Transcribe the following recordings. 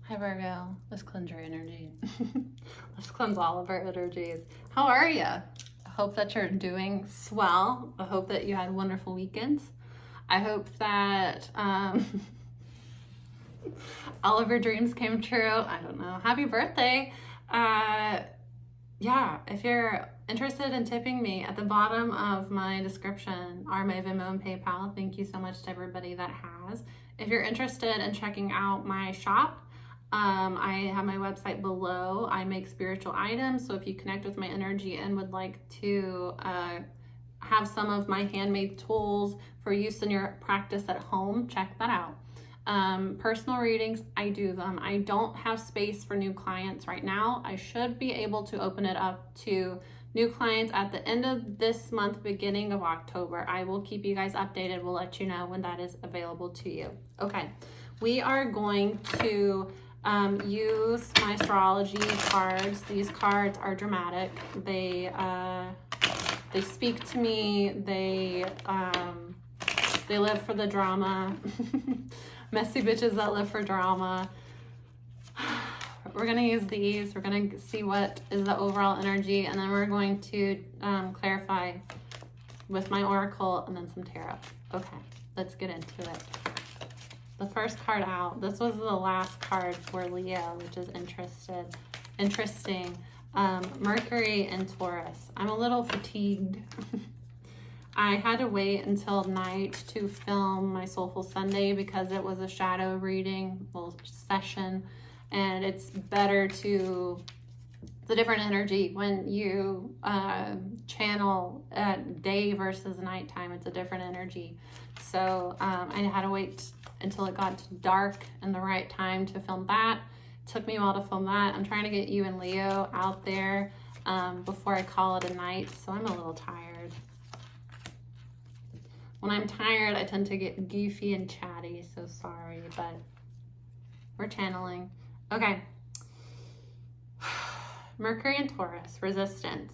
Hi Virgo, let's cleanse your energy. Let's cleanse all of our energies. How are you? I hope that you're doing swell. I hope that you had wonderful weekends. I hope that all of your dreams came true. I don't know. Happy birthday. Yeah, if you're interested in tipping me, at the bottom of my description are my Venmo and PayPal. Thank you so much to everybody that has. If you're interested in checking out my shop, I have my website below. I make spiritual items, so if you connect with my energy and would like to have some of my handmade tools for use in your practice at home, check that out. Personal readings, I do them. I don't have space for new clients right now. I should be able to open it up to new clients at the end of this month, beginning of October. I will keep you guys updated. We'll let you know when that is available to you. Okay, we are going to use my astrology cards. These cards are dramatic. They speak to me. They live for the drama. Messy bitches that live for drama. We're going to use these. We're going to see what is the overall energy, and then we're going to clarify with my oracle and then some tarot. Okay, let's get into it. The first card out, this was the last card for Leo, which is interesting. Mercury and Taurus. I'm a little fatigued. I had to wait until night to film my Soulful Sunday because it was a shadow reading session, and it's better to, it's a different energy when you channel at day versus nighttime. It's a different energy. So I had to wait until it got dark and the right time to film that. It took me a while to film that. I'm trying to get you and Leo out there before I call it a night, so I'm a little tired. When I'm tired, I tend to get goofy and chatty, so sorry, but we're channeling. Okay. Mercury and Taurus, resistance.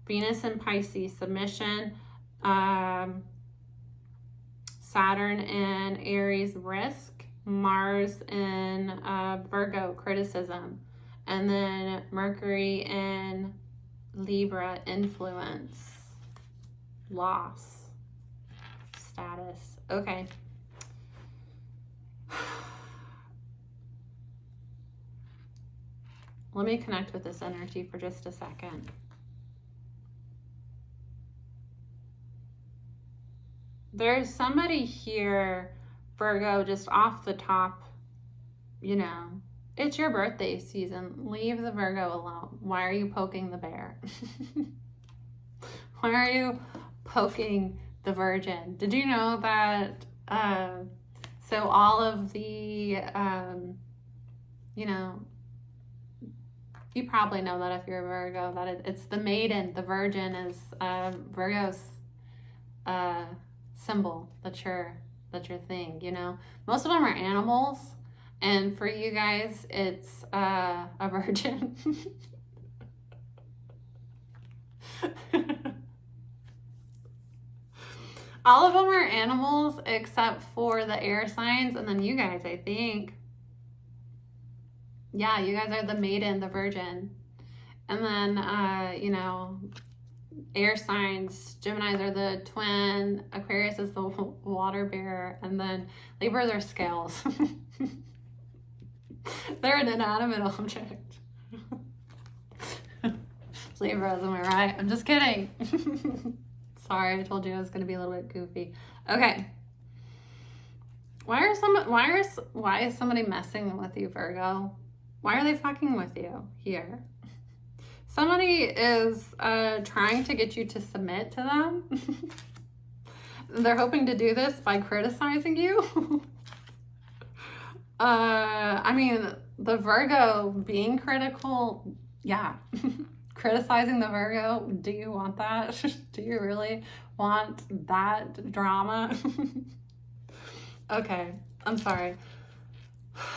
Venus and Pisces, submission. Saturn in Aries, risk. Mars in Virgo, criticism. And then Mercury in Libra, influence. Loss. Status. Okay. Let me connect with this energy for just a second. There's somebody here, Virgo, just off the top, you know, it's your birthday season. Leave the Virgo alone. Why are you poking the bear? Why are you poking the Virgin? Did you know that, so all of the, you know, you probably know that if you're a Virgo, that it's the maiden, the Virgin is Virgo's symbol. That's your thing, you know. Most of them are animals, and for you guys, it's a virgin. All of them are animals except for the air signs, and then you guys, I think. Yeah, you guys are the maiden, the Virgin. And then, you know, air signs, Geminis are the twin, Aquarius is the water bearer, and then Libras are scales. They're an inanimate object. Libras, am I right? I'm just kidding. Sorry, I told you I was going to be a little bit goofy. Okay. Why is somebody messing with you, Virgo? Why are they fucking with you here? Somebody is trying to get you to submit to them. They're hoping to do this by criticizing you. I mean, the Virgo being critical, yeah. Criticizing the Virgo, do you want that? Do you really want that drama? Okay, I'm sorry.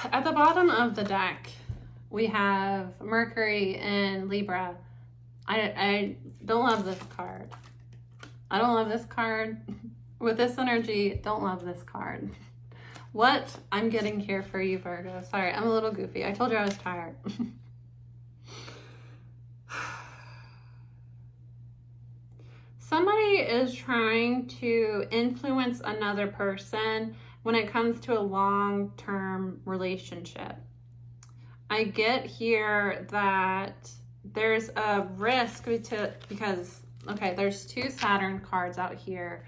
At the bottom of the deck, we have Mercury in Libra. I don't love this card. I don't love this card. With this energy, don't love this card. What I'm getting here for you, Virgo. Sorry, I'm a little goofy. I told you I was tired. Somebody is trying to influence another person when it comes to a long-term relationship. I get here that there's a risk because, okay, there's 2 Saturn cards out here,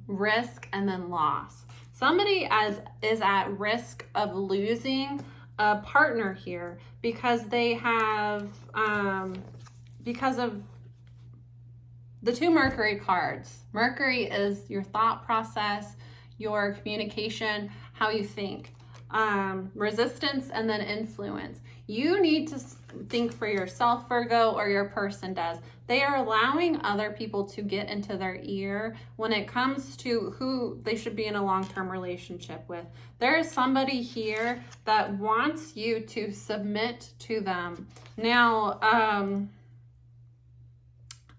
risk and then loss. Somebody is at risk of losing a partner here because they have, because of the 2 Mercury cards. Mercury is your thought process, your communication, how you think. Resistance and then influence. You need to think for yourself, Virgo, or your person does. They are allowing other people to get into their ear when it comes to who they should be in a long-term relationship with. There is somebody here that wants you to submit to them. Now,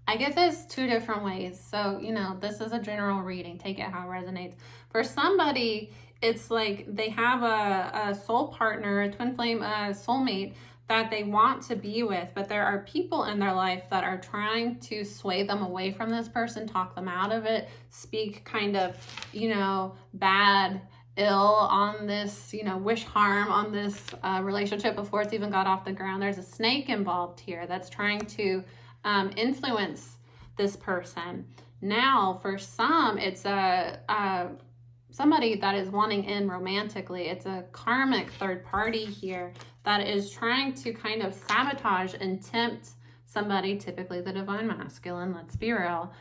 I get this 2 different ways. So, this is a general reading. Take it how it resonates. For somebody, it's like they have a soul partner, a twin flame, a soulmate that they want to be with, but there are people in their life that are trying to sway them away from this person, talk them out of it, speak kind of, bad, ill on this, wish harm on this relationship before it's even got off the ground. There's a snake involved here that's trying to influence this person. Now, for some, it's somebody that is wanting in romantically. It's a karmic third party here that is trying to kind of sabotage and tempt somebody, typically the divine masculine, let's be real.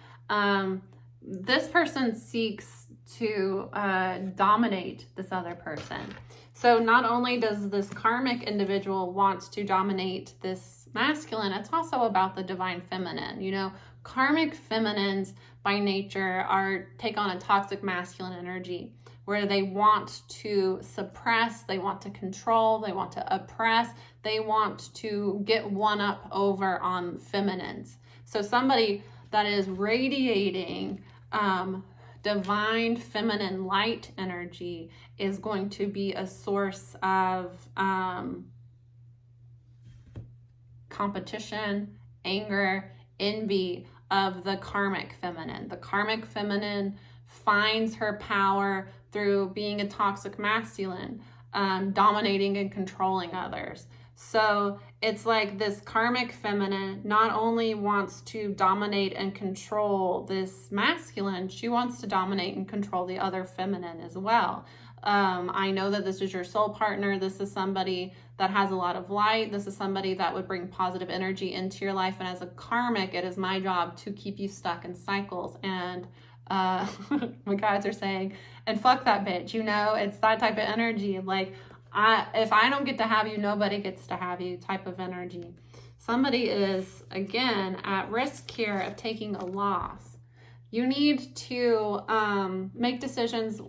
This person seeks to dominate this other person. So not only does this karmic individual want to dominate this masculine, it's also about the divine feminine. Karmic feminines by nature take on a toxic masculine energy where they want to suppress, they want to control, they want to oppress, they want to get one up over on feminines. So somebody that is radiating divine feminine light energy is going to be a source of competition, anger, envy of the karmic feminine. The karmic feminine finds her power through being a toxic masculine, dominating and controlling others. So it's like this karmic feminine not only wants to dominate and control this masculine, she wants to dominate and control the other feminine as well. I know that this is your soul partner. This is somebody that has a lot of light. This is somebody that would bring positive energy into your life. And as a karmic, it is my job to keep you stuck in cycles. And what guys are saying, and fuck that bitch, it's that type of energy. Like, if I don't get to have you, nobody gets to have you type of energy. Somebody is, again, at risk here of taking a loss. You need to make decisions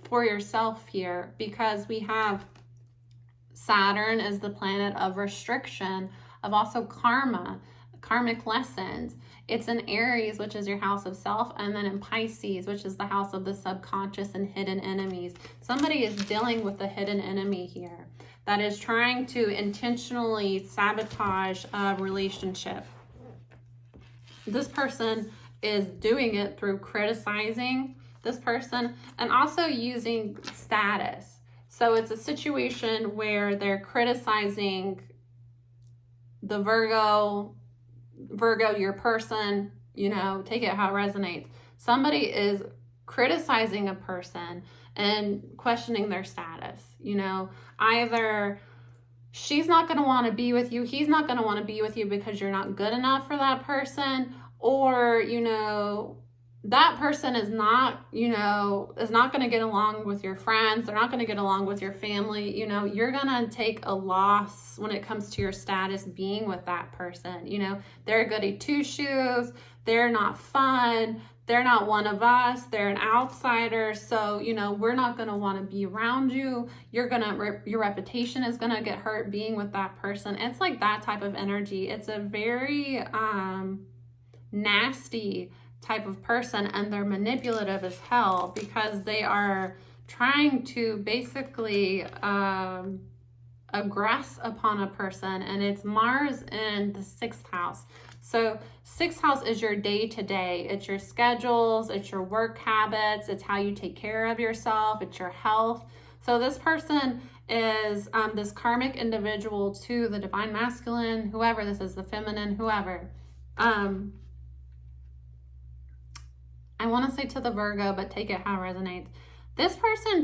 for yourself here because we have Saturn as the planet of restriction, of also karma, karmic lessons. It's in Aries, which is your house of self, and then in Pisces, which is the house of the subconscious and hidden enemies. Somebody is dealing with a hidden enemy here that is trying to intentionally sabotage a relationship. This person is doing it through criticizing this person and also using status. So it's a situation where they're criticizing the Virgo, your person, take it how it resonates. Somebody is criticizing a person and questioning their status. Either she's not going to want to be with you, he's not going to want to be with you because you're not good enough for that person, or, that person is not going to get along with your friends. They're not going to get along with your family. You're going to take a loss when it comes to your status being with that person. They're goody two-shoes. They're not fun. They're not one of us. They're an outsider. So, we're not going to want to be around you. Your reputation is going to get hurt being with that person. It's like that type of energy. It's a very nasty type of person, and they're manipulative as hell because they are trying to basically aggress upon a person, and it's Mars in the 6th house. So 6th house is your day-to-day. It's your schedules, it's your work habits, it's how you take care of yourself, it's your health. So this person is this karmic individual to the divine masculine, whoever this is, the feminine, whoever. I want to say to the Virgo, but take it how it resonates. This person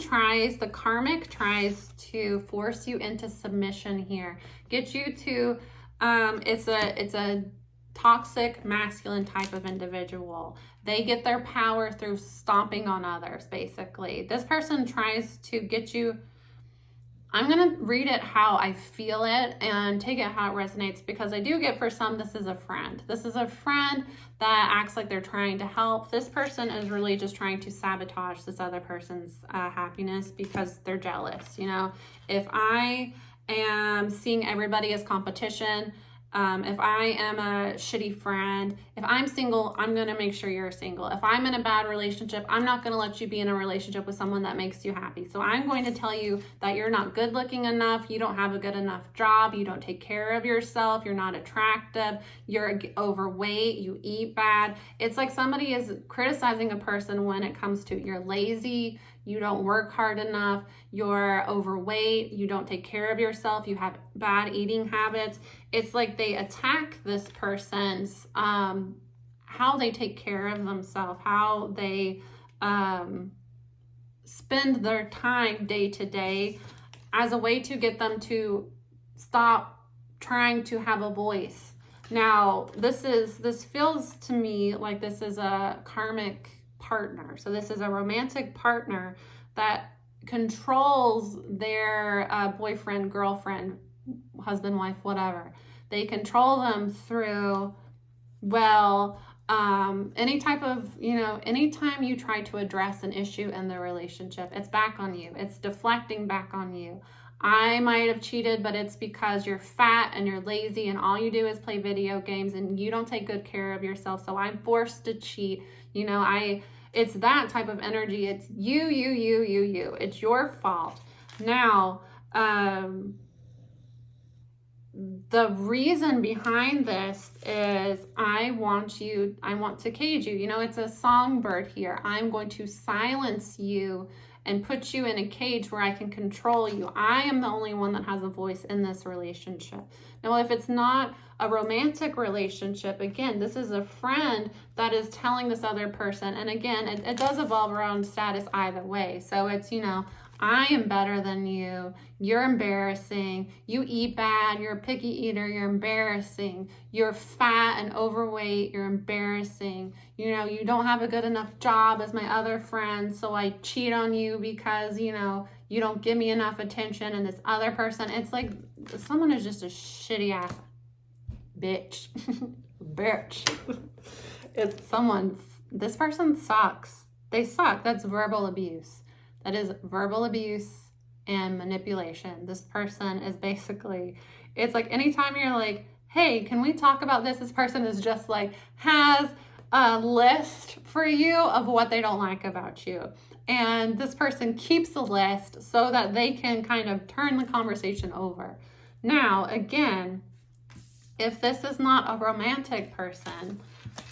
the karmic tries to force you into submission here. Get you to, it's a toxic masculine type of individual. They get their power through stomping on others, basically. This person tries to get you, I'm going to read it how I feel it and take it how it resonates, because I do get for some, this is a friend. This is a friend that acts like they're trying to help. This person is really just trying to sabotage this other person's happiness because they're jealous. You know, if I am seeing everybody as competition, if I am a shitty friend, if I'm single, I'm going to make sure you're single. If I'm in a bad relationship, I'm not going to let you be in a relationship with someone that makes you happy. So I'm going to tell you that you're not good looking enough. You don't have a good enough job. You don't take care of yourself. You're not attractive. You're overweight. You eat bad. It's like somebody is criticizing a person when it comes to you're lazy. You don't work hard enough, you're overweight, you don't take care of yourself, you have bad eating habits. It's like they attack this person's, how they take care of themselves, how they spend their time day to day as a way to get them to stop trying to have a voice. Now, this feels to me like this is a karmic partner. So this is a romantic partner that controls their boyfriend, girlfriend, husband, wife, whatever. They control them through, well, any type of, anytime you try to address an issue in the relationship, it's back on you. It's deflecting back on you. I might have cheated, but it's because you're fat and you're lazy and all you do is play video games and you don't take good care of yourself. So I'm forced to cheat. It's that type of energy. It's you. It's your fault. Now, the reason behind this is I want to cage you. It's a songbird here. I'm going to silence you and put you in a cage where I can control you. I am the only one that has a voice in this relationship. Now, if it's not a romantic relationship, again, this is a friend that is telling this other person, and again, it does evolve around status either way. So it's, I am better than you. You're embarrassing. You eat bad. You're a picky eater. You're embarrassing. You're fat and overweight. You're embarrassing. You don't have a good enough job as my other friends, so I cheat on you because, you don't give me enough attention. And this other person, it's like someone is just a shitty ass bitch. Bitch. This person sucks. They suck. That's verbal abuse. That is verbal abuse and manipulation. This person is basically, it's like anytime you're like, hey, can we talk about this? This person is just like, has a list for you of what they don't like about you. And this person keeps a list so that they can kind of turn the conversation over. Now, again, if this is not a romantic person,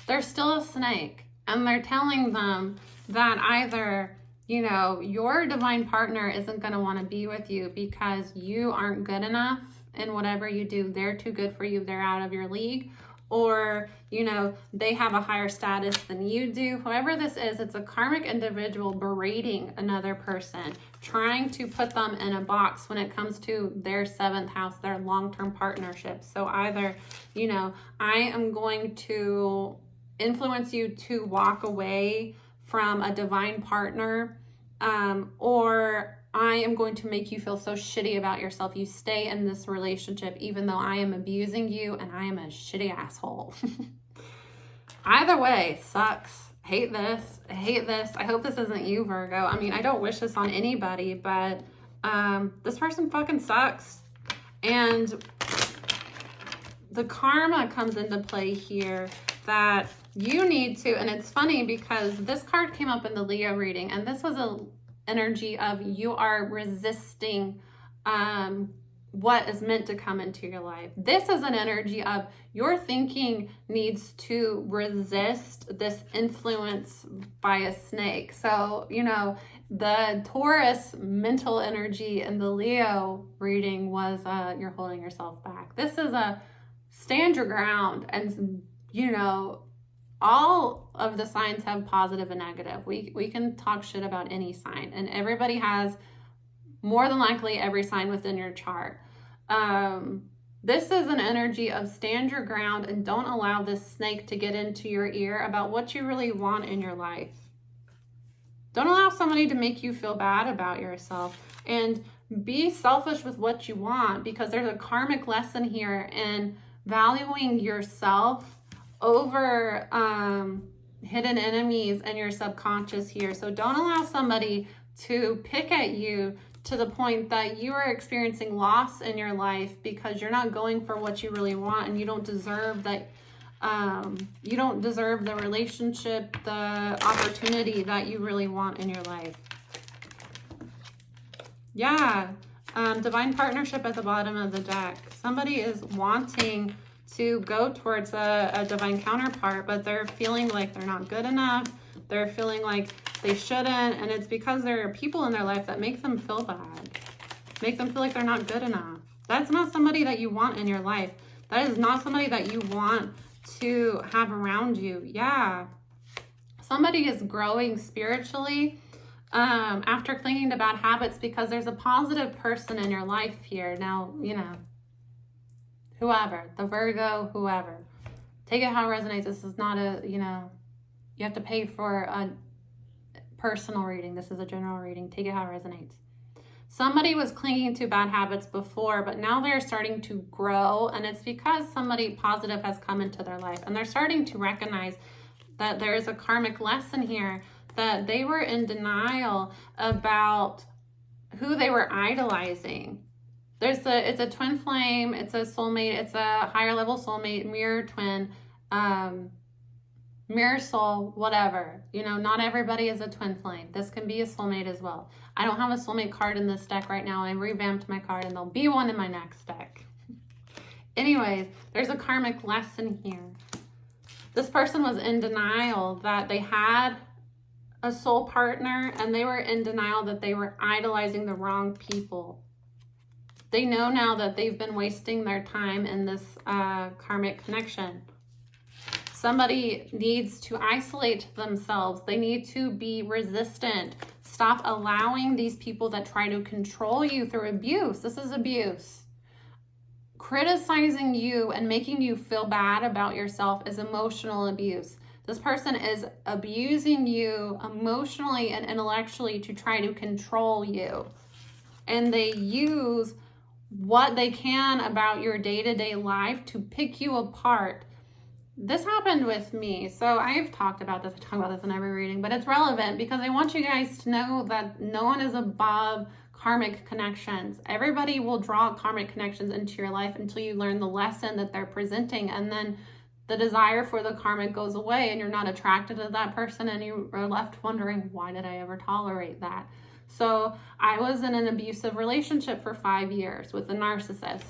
they're still a snake. And they're telling them that either, your divine partner isn't going to want to be with you because you aren't good enough in whatever you do. They're too good for you. They're out of your league. Or, they have a higher status than you do. Whoever this is, it's a karmic individual berating another person, trying to put them in a box when it comes to their 7th house, their long-term partnership. So either, I am going to influence you to walk away from a divine partner, or I am going to make you feel so shitty about yourself. You stay in this relationship even though I am abusing you and I am a shitty asshole. Either way, sucks. Hate this. I hope this isn't you, Virgo. I mean, I don't wish this on anybody, but this person fucking sucks. And the karma comes into play here that you need to, and it's funny because this card came up in the Leo reading, and this was energy of you are resisting what is meant to come into your life. This is an energy of your thinking needs to resist this influence by a snake. So, you know, the Taurus mental energy in the Leo reading was you're holding yourself back. This is a stand your ground, and, you know, all of the signs have positive and negative. We can talk shit about any sign, and everybody has more than likely every sign within your chart. This is an energy of stand your ground and don't allow this snake to get into your ear about what you really want in your life. Don't allow somebody to make you feel bad about yourself, and be selfish with what you want, because there's a karmic lesson here in valuing yourself over hidden enemies in your subconscious here. So don't allow somebody to pick at you to the point that you are experiencing loss in your life because you're not going for what you really want, and you don't deserve that. You don't deserve the relationship, the opportunity that you really want in your life. Yeah, divine partnership at the bottom of the deck. Somebody is wanting to go towards a divine counterpart, but they're feeling like they're not good enough. They're feeling like they shouldn't, and it's because there are people in their life that make them feel bad, make them feel like they're not good enough. That's not somebody that you want in your life. That is not somebody that you want to have around you. Yeah, somebody is growing spiritually after clinging to bad habits because there's a positive person in your life here. Now, you know, whoever, the Virgo, whoever, take it how it resonates. This is not a, you know, you have to pay for a personal reading. This is a general reading. Take it how it resonates. Somebody was clinging to bad habits before, but now they're starting to grow, and it's because somebody positive has come into their life, and they're starting to recognize that there is a karmic lesson here, that they were in denial about who they were idolizing. It's a twin flame, it's a soulmate, it's a higher level soulmate, mirror twin, mirror soul, whatever. You know, not everybody is a twin flame. This can be a soulmate as well. I don't have a soulmate card in this deck right now. I revamped my card, and there'll be one in my next deck. Anyways, there's a karmic lesson here. This person was in denial that they had a soul partner, and they were in denial that they were idolizing the wrong people. They know now that they've been wasting their time in this karmic connection. Somebody needs to isolate themselves. They need to be resistant. Stop allowing these people that try to control you through abuse. This is abuse. Criticizing you and making you feel bad about yourself is emotional abuse. This person is abusing you emotionally and intellectually to try to control you. And they use what they can about your day-to-day life to pick you apart. This happened with me. So I've talked about this. I talk about this in every reading, but it's relevant because I want you guys to know that no one is above karmic connections. Everybody will draw karmic connections into your life until you learn the lesson that they're presenting, and then the desire for the karmic goes away and you're not attracted to that person, and you are left wondering, why did I ever tolerate that? So I was in an abusive relationship for 5 years with a narcissist.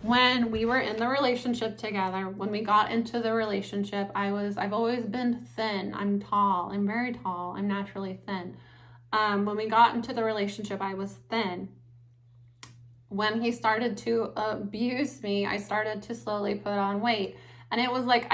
When we were in the relationship together, when we got into the relationship, I've always been thin. I'm tall. I'm very tall. I'm naturally thin. When we got into the relationship, I was thin. When he started to abuse me, I started to slowly put on weight. And it was like,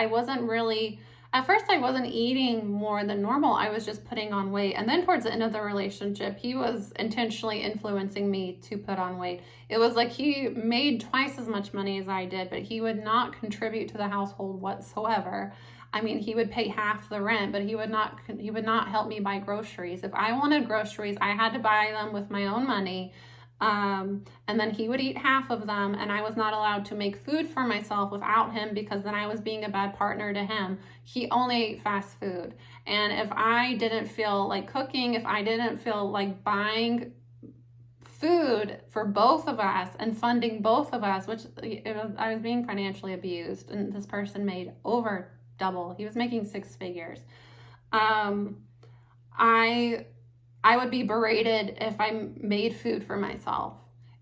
at first I wasn't eating more than normal. I was just putting on weight. And then towards the end of the relationship, he was intentionally influencing me to put on weight. It was like he made twice as much money as I did, but he would not contribute to the household whatsoever. I mean, he would pay half the rent, but he would not help me buy groceries. If I wanted groceries, I had to buy them with my own money. And then he would eat half of them, and I was not allowed to make food for myself without him, because then I was being a bad partner to him. He only ate fast food. And if I didn't feel like cooking, if I didn't feel like buying food for both of us and funding both of us, I was being financially abused, and this person made over double. He was making 6 figures. I I would be berated if I made food for myself.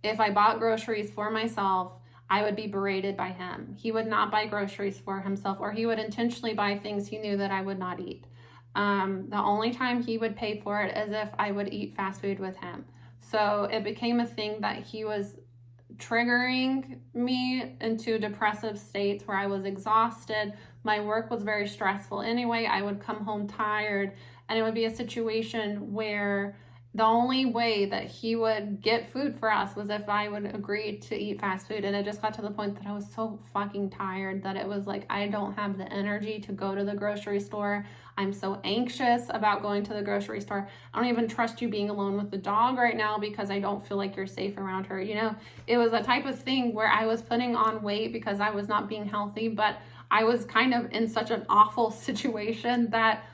If I bought groceries for myself, I would be berated by him. He would not buy groceries for himself, or he would intentionally buy things he knew that I would not eat. The only time he would pay for it is if I would eat fast food with him. So it became a thing that he was triggering me into depressive states where I was exhausted. My work was very stressful anyway. I would come home tired, and it would be a situation where the only way that he would get food for us was if I would agree to eat fast food. And it just got to the point that I was so fucking tired that it was like, I don't have the energy to go to the grocery store. I'm so anxious about going to the grocery store. I don't even trust you being alone with the dog right now because I don't feel like you're safe around her. You know, it was a type of thing where I was putting on weight because I was not being healthy, but I was kind of in such an awful situation that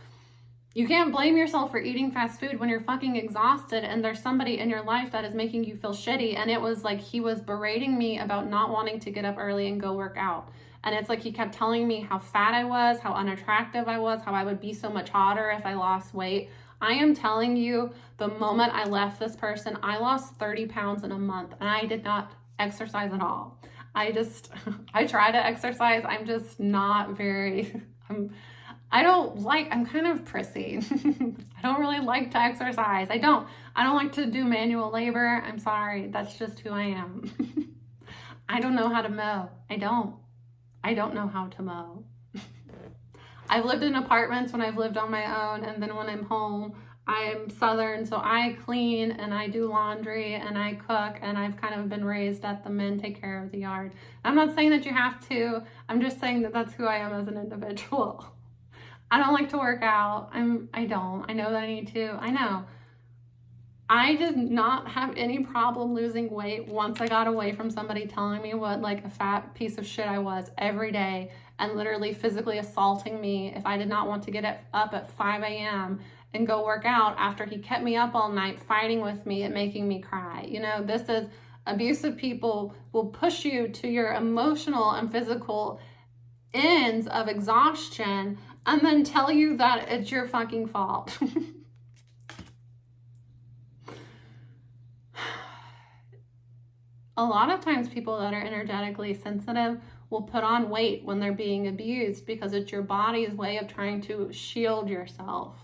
you can't blame yourself for eating fast food when you're fucking exhausted and there's somebody in your life that is making you feel shitty. And it was like he was berating me about not wanting to get up early and go work out. And it's like he kept telling me how fat I was, how unattractive I was, how I would be so much hotter if I lost weight. I am telling you, the moment I left this person, I lost 30 pounds in a month, and I did not exercise at all. I try to exercise. I'm just not very, I'm kind of prissy. I don't really like to exercise. I don't like to do manual labor. I'm sorry. That's just who I am. I don't know how to mow. I don't know how to mow. I've lived in apartments when I've lived on my own, and then when I'm home, I'm Southern, so I clean and I do laundry and I cook, and I've kind of been raised that the men take care of the yard. I'm not saying that you have to. I'm just saying that that's who I am as an individual. I don't like to work out. I don't. I know that I need to. I know. I did not have any problem losing weight once I got away from somebody telling me what like a fat piece of shit I was every day and literally physically assaulting me if I did not want to get up at 5 a.m. and go work out after he kept me up all night fighting with me and making me cry. You know, this is abusive people will push you to your emotional and physical ends of exhaustion and then tell you that it's your fucking fault. A lot of times people that are energetically sensitive will put on weight when they're being abused because it's your body's way of trying to shield yourself.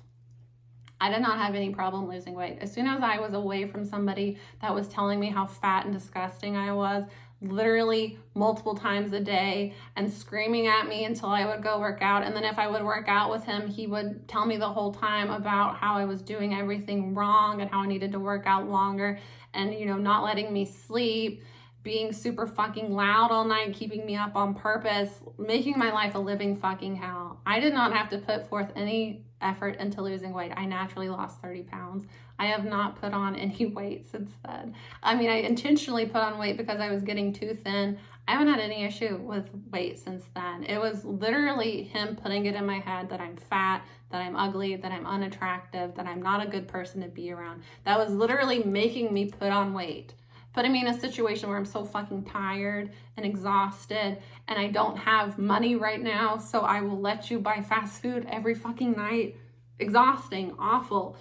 I did not have any problem losing weight. As soon as I was away from somebody that was telling me how fat and disgusting I was, literally multiple times a day, and screaming at me until I would go work out. And then if I would work out with him, he would tell me the whole time about how I was doing everything wrong and how I needed to work out longer, and, you know, not letting me sleep, being super fucking loud all night, keeping me up on purpose, making my life a living fucking hell. I did not have to put forth any effort into losing weight. I naturally lost 30 pounds. I have not put on any weight since then. I mean, I intentionally put on weight because I was getting too thin. I haven't had any issue with weight since then. It was literally him putting it in my head that I'm fat, that I'm ugly, that I'm unattractive, that I'm not a good person to be around. That was literally making me put on weight. Putting me in a situation where I'm so fucking tired and exhausted and I don't have money right now, so I will let you buy fast food every fucking night. Exhausting, awful.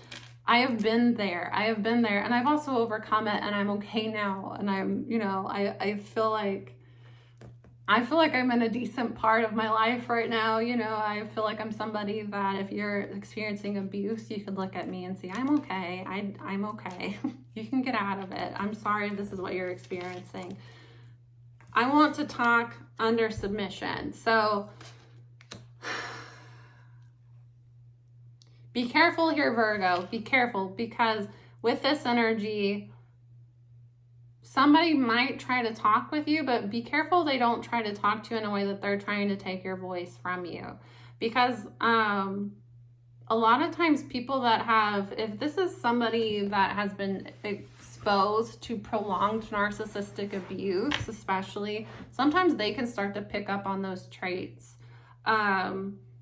I have been there, and I've also overcome it, and I'm okay now, and I'm, you know, I feel like I'm in a decent part of my life right now. You know, I feel like I'm somebody that if you're experiencing abuse, you could look at me and see, I'm okay. I'm okay. You can get out of it. I'm sorry if this is what you're experiencing. I want to talk under submission. So be careful here, Virgo. Be careful, because with this energy, somebody might try to talk with you, but be careful they don't try to talk to you in a way that they're trying to take your voice from you. Because a lot of times people that have, if this is somebody that has been exposed to prolonged narcissistic abuse, especially, sometimes they can start to pick up on those traits.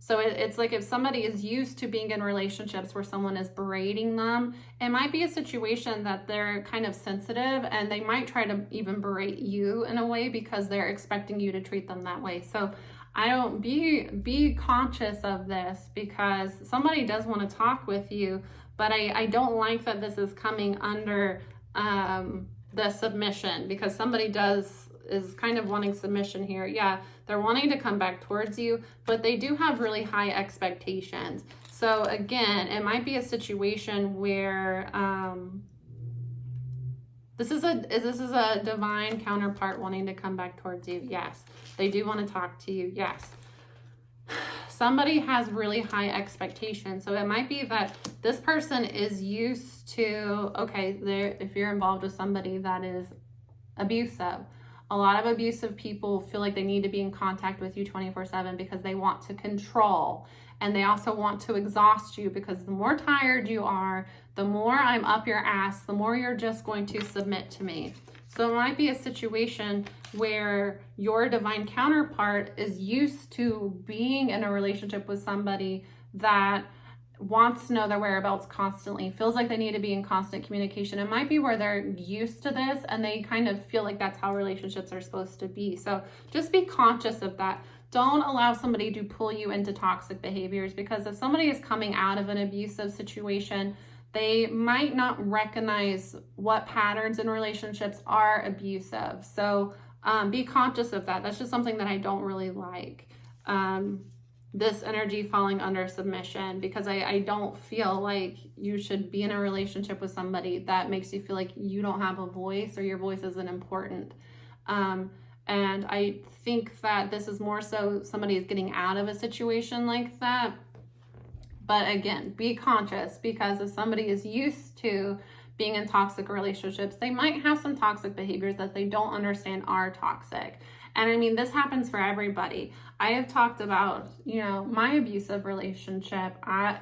So it's like if somebody is used to being in relationships where someone is berating them, it might be a situation that they're kind of sensitive and they might try to even berate you in a way because they're expecting you to treat them that way. So be conscious of this, because somebody does want to talk with you, but I don't like that this is coming under the submission, because somebody is kind of wanting submission here. Yeah, they're wanting to come back towards you, but they do have really high expectations. So again, it might be a situation where this is a divine counterpart wanting to come back towards you. Yes, they do want to talk to you. Yes. Somebody has really high expectations. So it might be that this person is used to, okay, if you're involved with somebody that is abusive, a lot of abusive people feel like they need to be in contact with you 24/7 because they want to control. And they also want to exhaust you, because the more tired you are, the more I'm up your ass, the more you're just going to submit to me. So it might be a situation where your divine counterpart is used to being in a relationship with somebody that wants to know their whereabouts constantly, feels like they need to be in constant communication. It might be where they're used to this and they kind of feel like that's how relationships are supposed to be. So just be conscious of that. Don't allow somebody to pull you into toxic behaviors, because if somebody is coming out of an abusive situation, they might not recognize what patterns in relationships are abusive. So be conscious of that. That's just something that I don't really like. This energy falling under submission, because I don't feel like you should be in a relationship with somebody that makes you feel like you don't have a voice or your voice isn't important. And I think that this is more so somebody is getting out of a situation like that. But again, be conscious, because if somebody is used to being in toxic relationships, they might have some toxic behaviors that they don't understand are toxic. And I mean, this happens for everybody. I have talked about, my abusive relationship.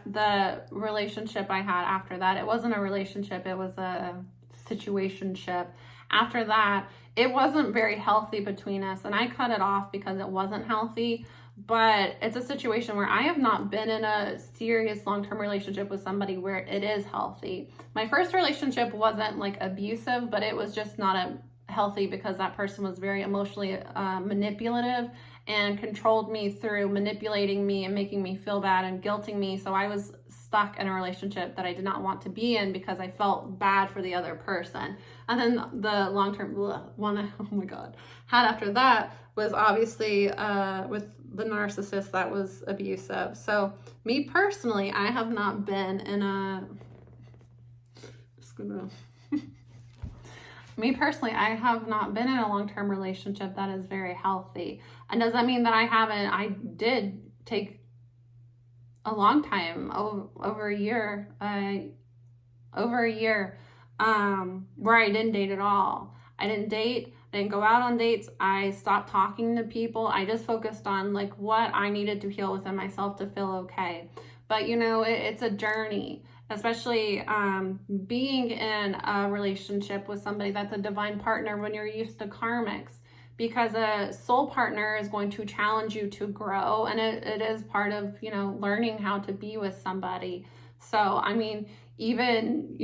The relationship I had after that, it wasn't a relationship, it was a situationship. After that, it wasn't very healthy between us, and I cut it off because it wasn't healthy. But it's a situation where I have not been in a serious long-term relationship with somebody where it is healthy. My first relationship wasn't like abusive, but it was just not healthy because that person was very emotionally manipulative and controlled me through manipulating me and making me feel bad and guilting me. So I was stuck in a relationship that I did not want to be in because I felt bad for the other person. And then the long-term one I had after that was obviously with the narcissist that was abusive. So me personally, I have not been in a I have not been in a long-term relationship that is very healthy. And does that mean that I haven't? I did take a long time, over a year, where I didn't date at all. I didn't date. I didn't go out on dates. I stopped talking to people. I just focused on like what I needed to heal within myself to feel okay. But it's a journey, especially being in a relationship with somebody that's a divine partner when you're used to karmics, because a soul partner is going to challenge you to grow, and it is part of learning how to be with somebody. So I mean, even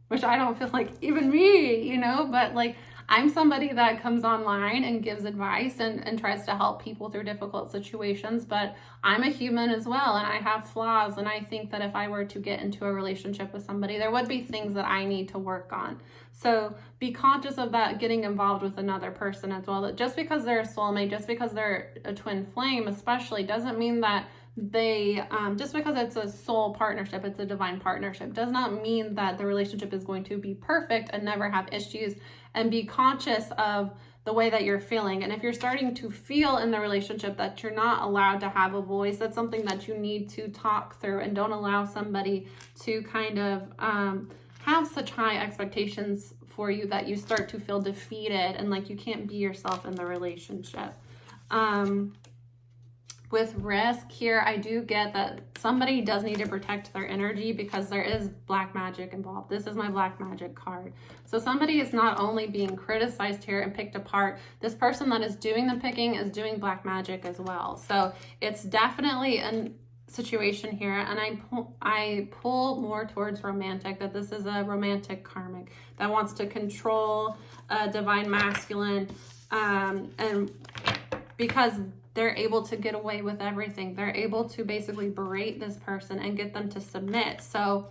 which I don't feel like even me, but like I'm somebody that comes online and gives advice and tries to help people through difficult situations, but I'm a human as well, and I have flaws. And I think that if I were to get into a relationship with somebody, there would be things that I need to work on. So be conscious of that, getting involved with another person as well. That just because they're a soulmate, just because they're a twin flame especially, doesn't mean that they just because it's a soul partnership, it's a divine partnership, does not mean that the relationship is going to be perfect and never have issues. And be conscious of the way that you're feeling. And if you're starting to feel in the relationship that you're not allowed to have a voice, that's something that you need to talk through, and don't allow somebody to kind of have such high expectations for you that you start to feel defeated and like you can't be yourself in the relationship. With risk here, I do get that somebody does need to protect their energy because there is black magic involved. This is my black magic card. So somebody is not only being criticized here and picked apart, this person that is doing the picking is doing black magic as well. So it's definitely a situation here, and I pull more towards romantic, that this is a romantic karmic that wants to control a divine masculine, and because they're able to get away with everything. They're able to basically berate this person and get them to submit. So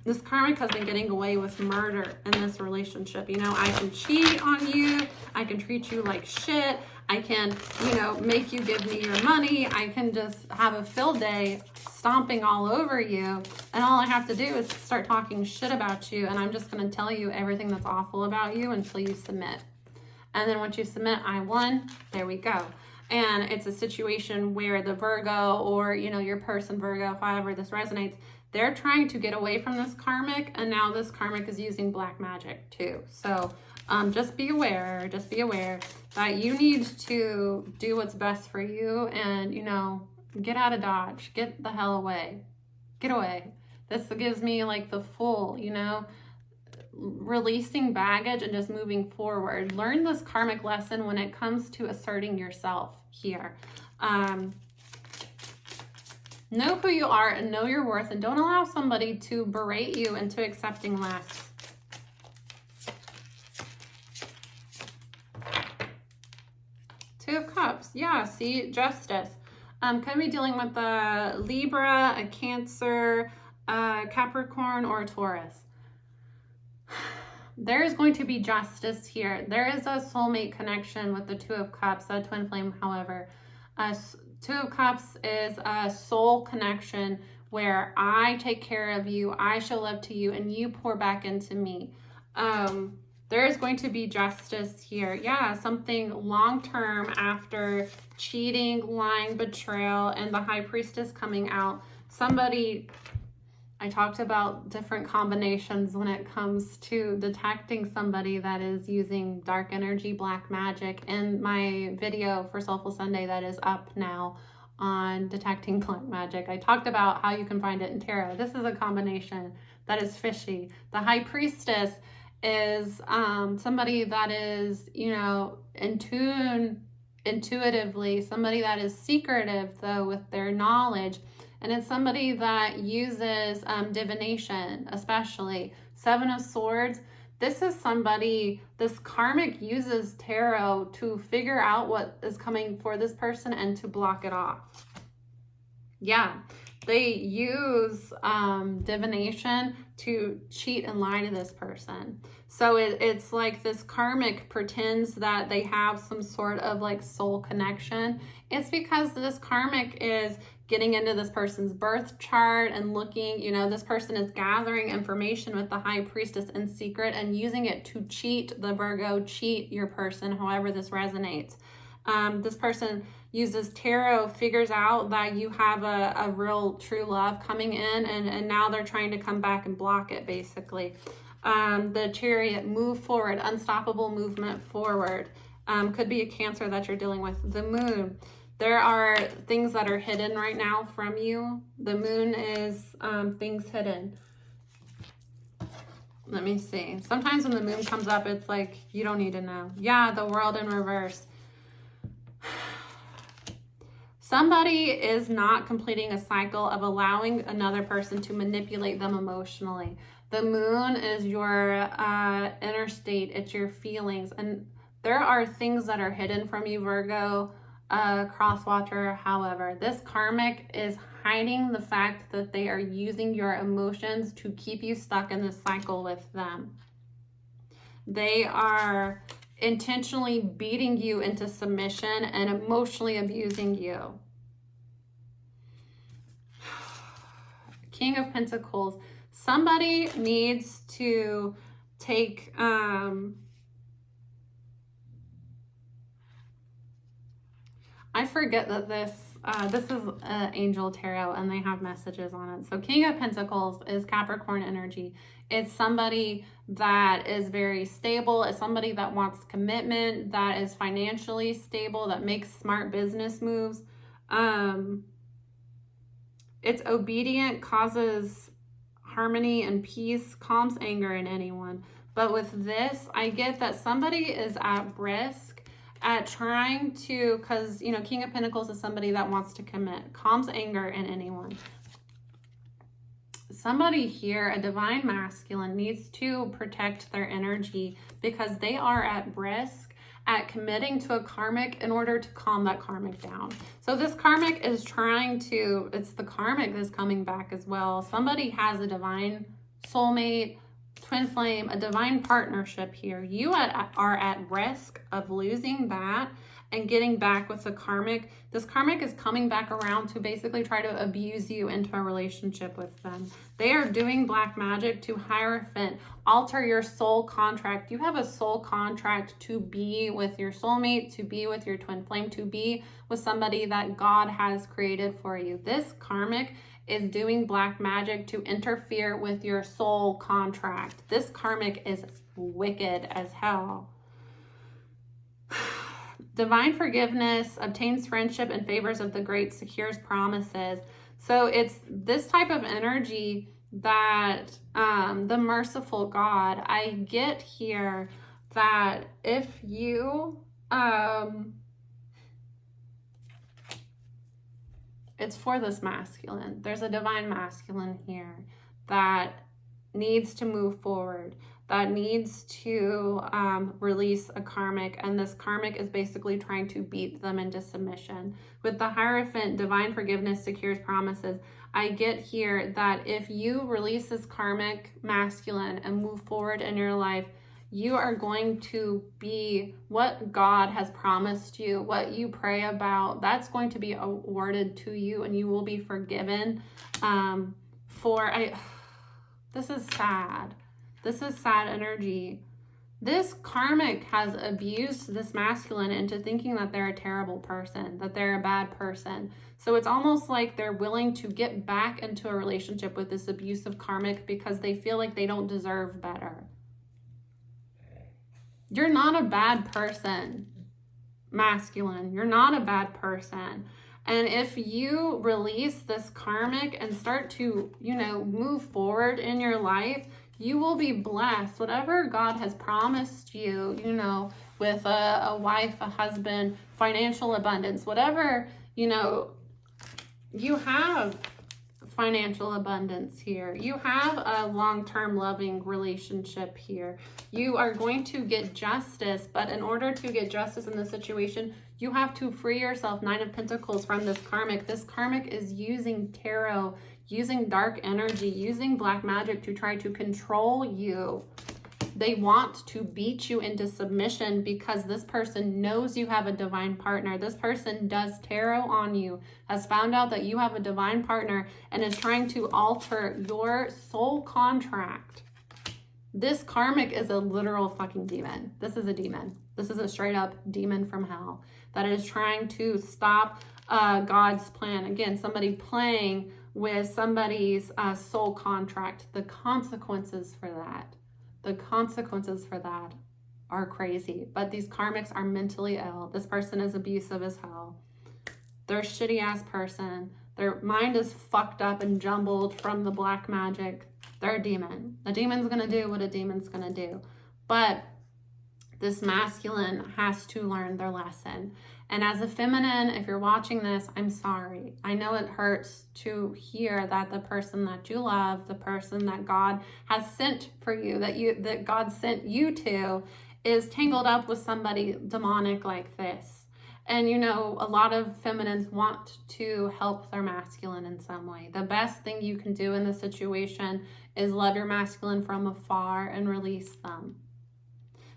this karmic has been getting away with murder in this relationship. You know, I can cheat on you. I can treat you like shit. I can, you know, make you give me your money. I can just have a field day stomping all over you. And all I have to do is start talking shit about you. And I'm just going to tell you everything that's awful about you until you submit. And then once you submit, I won. There we go. And it's a situation where the Virgo, or, you know, your person Virgo, however this resonates, they're trying to get away from this karmic, and now this karmic is using black magic too. So just be aware that you need to do what's best for you, and, you know, get out of Dodge, get the hell away, get away. This gives me like the full, you know, releasing baggage and just moving forward. Learn this karmic lesson when it comes to asserting yourself here. Know who you are and know your worth, and don't allow somebody to berate you into accepting less. Two of Cups. Yeah, see, justice. Could be dealing with a Libra, a Cancer, a Capricorn, or a Taurus. There is going to be justice here. There is a soulmate connection with the Two of Cups, a twin flame, however. Two of Cups is a soul connection where I take care of you, I show love to you, and you pour back into me. There is going to be justice here. Yeah, something long-term after cheating, lying, betrayal, and the High Priestess coming out. Somebody, I talked about different combinations when it comes to detecting somebody that is using dark energy, black magic, in my video for Soulful Sunday that is up now on detecting black magic. I talked about how you can find it in tarot. This is a combination that is fishy. The High Priestess is somebody that is, you know, in tune intuitively, somebody that is secretive though with their knowledge. And it's somebody that uses divination, especially. Seven of Swords. This is somebody, this karmic uses tarot to figure out what is coming for this person and to block it off. Yeah, they use divination to cheat and lie to this person. So it's like this karmic pretends that they have some sort of like soul connection. It's because this karmic is getting into this person's birth chart and looking, you know, this person is gathering information with the High Priestess in secret and using it to cheat the Virgo, cheat your person, however this resonates. This person uses tarot, figures out that you have a real true love coming in, and now they're trying to come back and block it, basically. The Chariot, move forward, unstoppable movement forward. Could be a Cancer that you're dealing with. The Moon. There are things that are hidden right now from you. The Moon is things hidden. Let me see. Sometimes when the Moon comes up, it's like, you don't need to know. Yeah, the World in reverse. Somebody is not completing a cycle of allowing another person to manipulate them emotionally. The Moon is your inner state. It's your feelings. And there are things that are hidden from you, Virgo, crosswatcher. However, this karmic is hiding the fact that they are using your emotions to keep you stuck in this cycle with them. They are intentionally beating you into submission and emotionally abusing you. King of Pentacles. Somebody needs to take I forget that this is Angel Tarot and they have messages on it. So King of Pentacles is Capricorn energy. It's somebody that is very stable. It's somebody that wants commitment, that is financially stable, that makes smart business moves. It's obedient, causes harmony and peace, calms anger in anyone. But with this, I get that somebody is at risk at trying to, because, you know, King of Pentacles is somebody that wants to commit, calms anger in anyone. Somebody here, a divine masculine, needs to protect their energy because they are at risk at committing to a karmic in order to calm that karmic down. So this karmic is trying to, it's the karmic that's coming back as well. Somebody has a divine soulmate, twin flame, a divine partnership here. You are at risk of losing that and getting back with the karmic. This karmic is coming back around to basically try to abuse you into a relationship with them. They are doing black magic to hierophant, alter your soul contract. You have a soul contract to be with your soulmate, to be with your twin flame, to be with somebody that God has created for you. This karmic is doing black magic to interfere with your soul contract. This karmic is wicked as hell. Divine forgiveness, obtains friendship and favors of the great, secures promises. So it's this type of energy that the merciful God, I get here that if you, it's for this masculine. There's a divine masculine here that needs to move forward, that needs to release a karmic, and this karmic is basically trying to beat them into submission. With the Hierophant, divine forgiveness secures promises. I get here that if you release this karmic masculine and move forward in your life, you are going to be what God has promised you, what you pray about, that's going to be awarded to you, and you will be forgiven this is sad. This is sad energy. This karmic has abused this masculine into thinking that they're a terrible person, that they're a bad person. So it's almost like they're willing to get back into a relationship with this abusive karmic because they feel like they don't deserve better. You're not a bad person, masculine. You're not a bad person. And if you release this karmic and start to, move forward in your life, you will be blessed. Whatever God has promised you, with a wife, a husband, financial abundance, whatever, you have financial abundance here. You have a long-term loving relationship here. You are going to get justice, but in order to get justice in this situation, you have to free yourself, 9 of Pentacles, from this karmic. This karmic is using tarot, using dark energy, using black magic to try to control you. They want to beat you into submission because this person knows you have a divine partner. This person does tarot on you, has found out that you have a divine partner, and is trying to alter your soul contract. This karmic is a literal fucking demon. This is a demon. This is a straight up demon from hell that is trying to stop God's plan. Again, somebody playing with somebody's soul contract. The consequences for that are crazy. But these karmics are mentally ill. This person is abusive as hell. They're a shitty ass person. Their mind is fucked up and jumbled from the black magic. They're a demon. A demon's gonna do what a demon's gonna do. But this masculine has to learn their lesson. And as a feminine, if you're watching this, I'm sorry. I know it hurts to hear that the person that you love, the person that God has sent for you, that God sent you to, is tangled up with somebody demonic like this. And a lot of feminines want to help their masculine in some way. The best thing you can do in this situation is love your masculine from afar and release them.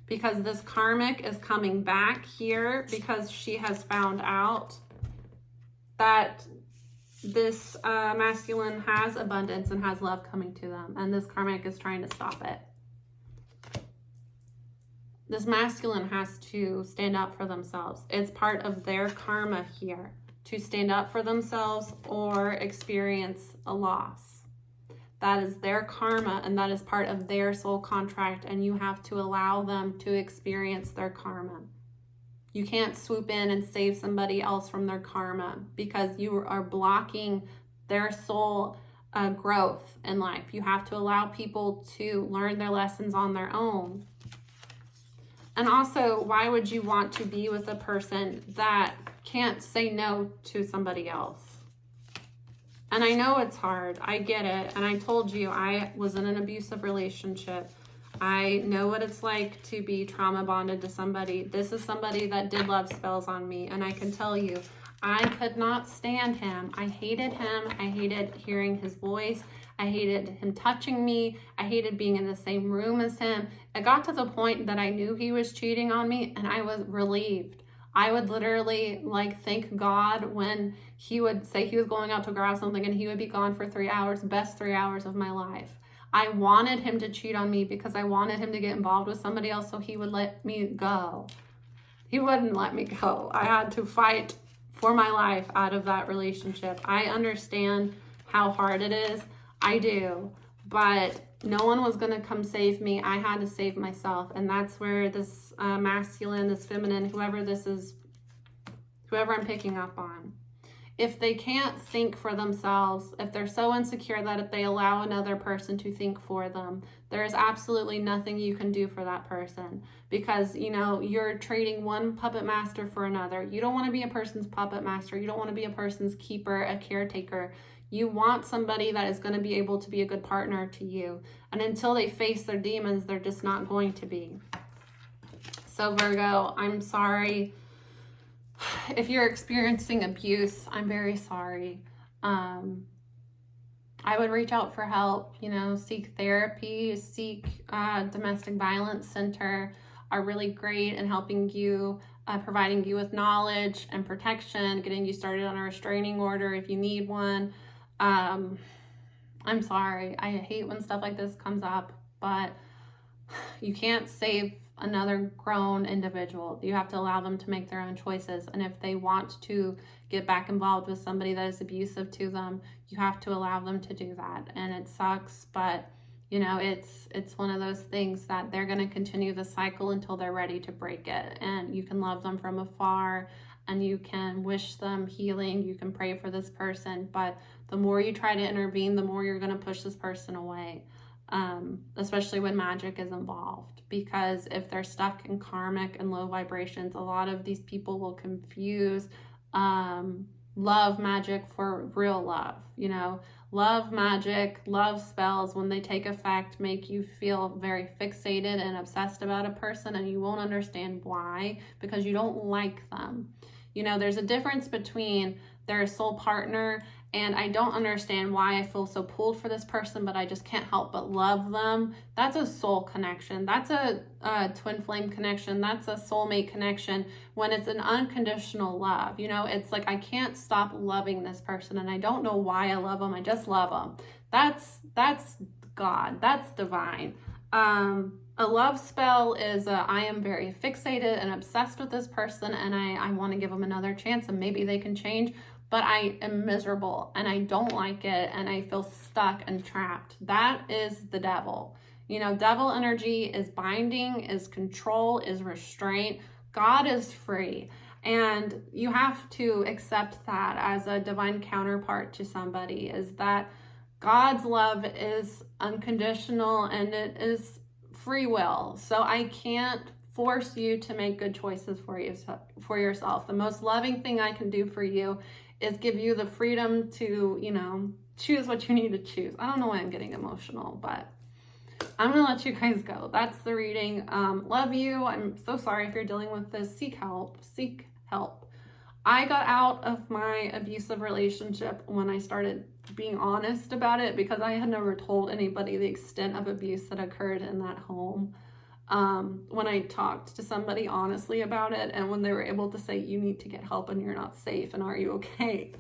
Because this karmic is coming back here because she has found out that this masculine has abundance and has love coming to them. And this karmic is trying to stop it. This masculine has to stand up for themselves. It's part of their karma here to stand up for themselves or experience a loss. That is their karma, and that is part of their soul contract, and you have to allow them to experience their karma. You can't swoop in and save somebody else from their karma because you are blocking their soul growth in life. You have to allow people to learn their lessons on their own. And also, why would you want to be with a person that can't say no to somebody else? And I know it's hard. I get it. And I told you I was in an abusive relationship. I know what it's like to be trauma bonded to somebody. This is somebody that did love spells on me, and I can tell you, I could not stand him. I hated him. I hated hearing his voice. I hated him touching me. I hated being in the same room as him. It got to the point that I knew he was cheating on me, and I was relieved. I would literally like thank God when he would say he was going out to grab something and he would be gone for 3 hours, best 3 hours of my life. I wanted him to cheat on me because I wanted him to get involved with somebody else so he would let me go. He wouldn't let me go. I had to fight for my life out of that relationship. I understand how hard it is. I do. But no one was going to come save me. I had to save myself. And that's where this masculine, this feminine, whoever this is, whoever I'm picking up on, if they can't think for themselves, if they're so insecure that if they allow another person to think for them, there is absolutely nothing you can do for that person, because, you know, you're trading one puppet master for another. You don't want to be a person's puppet master. You don't want to be a person's keeper, a caretaker. You want somebody that is going to be able to be a good partner to you. And until they face their demons, they're just not going to be. So Virgo, I'm sorry. If you're experiencing abuse, I'm very sorry. I would reach out for help, you know, seek therapy, seek domestic violence center are really great in helping you, providing you with knowledge and protection, getting you started on a restraining order if you need one. I'm sorry. I hate when stuff like this comes up, but you can't save another grown individual. You have to allow them to make their own choices. And if they want to get back involved with somebody that is abusive to them, you have to allow them to do that. And it sucks, but you know, it's one of those things that they're going to continue the cycle until they're ready to break it. And you can love them from afar and you can wish them healing. You can pray for this person, but the more you try to intervene, the more you're going to push this person away. Especially when magic is involved, because if they're stuck in karmic and low vibrations, a lot of these people will confuse love magic for real love. You know, love magic, love spells, when they take effect, make you feel very fixated and obsessed about a person, and you won't understand why, because you don't like them. You know, there's a difference between their soul partner and I don't understand why I feel so pulled for this person, but I just can't help but love them. That's a soul connection. That's a twin flame connection. That's a soulmate connection. When it's an unconditional love, you know, it's like I can't stop loving this person and I don't know why I love them. I just love them. That's God. That's divine. A love spell is I am very fixated and obsessed with this person and I want to give them another chance and maybe they can change. But I am miserable and I don't like it and I feel stuck and trapped. That is the devil. You know, devil energy is binding, is control, is restraint. God is free. And you have to accept that as a divine counterpart to somebody, is that God's love is unconditional and it is free will. So I can't force you to make good choices for yourself. The most loving thing I can do for you is give you the freedom to, you know, choose what you need to choose. I don't know why I'm getting emotional, but I'm gonna let you guys go. That's the reading. Love you. I'm so sorry if you're dealing with this. Seek help. Seek help. I got out of my abusive relationship when I started being honest about it, because I had never told anybody the extent of abuse that occurred in that home. When I talked to somebody honestly about it, and when they were able to say, you need to get help and you're not safe and are you okay?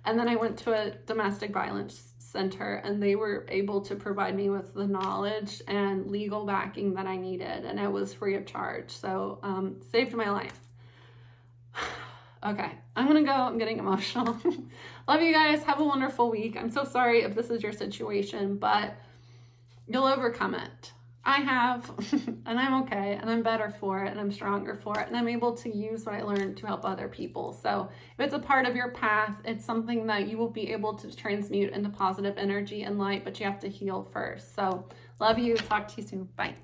And then I went to a domestic violence center and they were able to provide me with the knowledge and legal backing that I needed, and it was free of charge. So saved my life. Okay, I'm gonna go. I'm getting emotional. Love you guys. Have a wonderful week. I'm so sorry if this is your situation, but you'll overcome it. I have, and I'm okay, and I'm better for it, and I'm stronger for it, and I'm able to use what I learned to help other people. So if it's a part of your path, it's something that you will be able to transmute into positive energy and light, but you have to heal first. So love you. Talk to you soon. Bye.